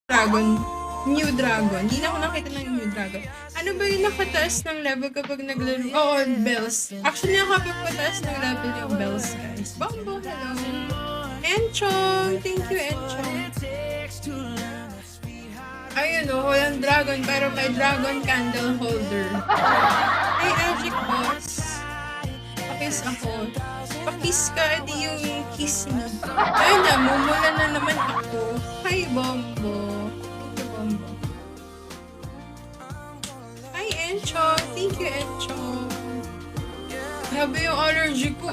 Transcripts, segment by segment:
Dragon. New Dragon. Hindi na ako nakita ng New Dragon. Ano ba yung nakataas ng level kapag naglaro? Oo, bells. Actually, nakapagpataas ng level yung bells, guys. Bongo, hello. Enchong! Thank you, Enchong. Ayun o, walang dragon pero may dragon candle holder. Hey, Magic Boss. Pakis ako. Pakis ka, edi yung kiss me. Ayun na, mumula na naman ako. Hi, Bombo. Thank you, Bombo. Hi, Enchong. Thank you, Enchong. Grabe yung allergy ko.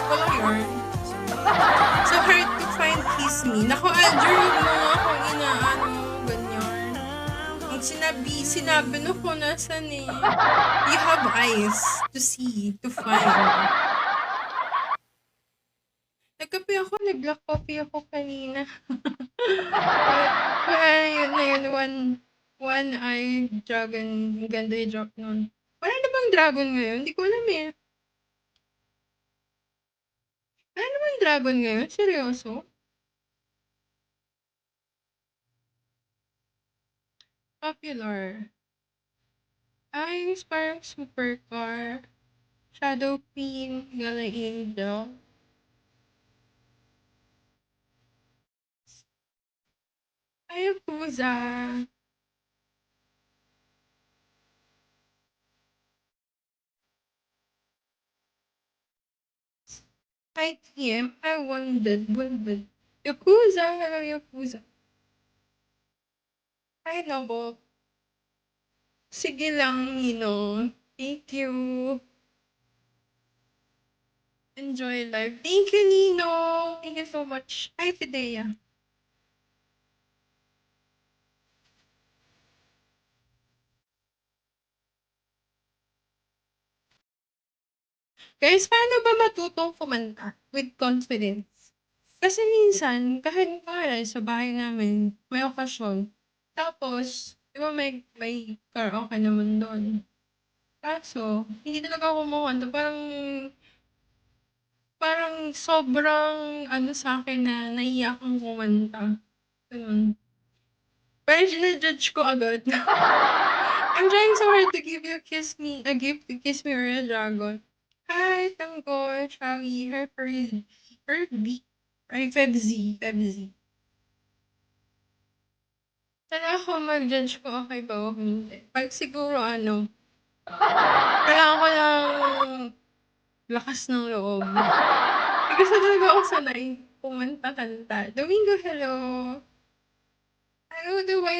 Walang yarn. So hard to find kiss me. Naku, Alger, huwag mo nga akong inaano, ganyan. Ang sinabi no ko nasan eh. You have eyes to see, to find. Nagkape ako, nag-black coffee ako kanina. Yun na yun, one eye dragon. Ang ganda yung drop nun. Wala na bang dragon ngayon? Hindi ko alam eh. Wala na bang dragon ngayon? Seryoso? Popular. Ay, parang supercar. Shadow Queen, Gala Angel. Hayabusa. Hi, TM. I wondered. Yakuza. Hello, Yakuza. Hi, Nobo. Sige lang, Nino. Thank you. Enjoy life. Thank you, Nino. Thank you so much. Hi, Fidea. Guys, paano ba matutong kumanta with confidence? Kasi minsan, kahit nga sa bahay namin, may okasyon. Tapos, di ba may karaoke naman doon. Kaso, hindi talaga ako kumanta. Parang sobrang ano sa akin na naiyak akong kumanta. Ganun. Pero sinajudge ko agad. I'm trying so hard to give you a gift to kiss me or a dragon. Hi, Tanggol, Shawi, Herbie, ay, Febzy. Sana ako mag-judge ko okay ba o hindi. Pag siguro kailangan ko ng lakas ng loob. Kasi talaga ako sanay kumanta-kanta. Domingo, hello. Hello, the white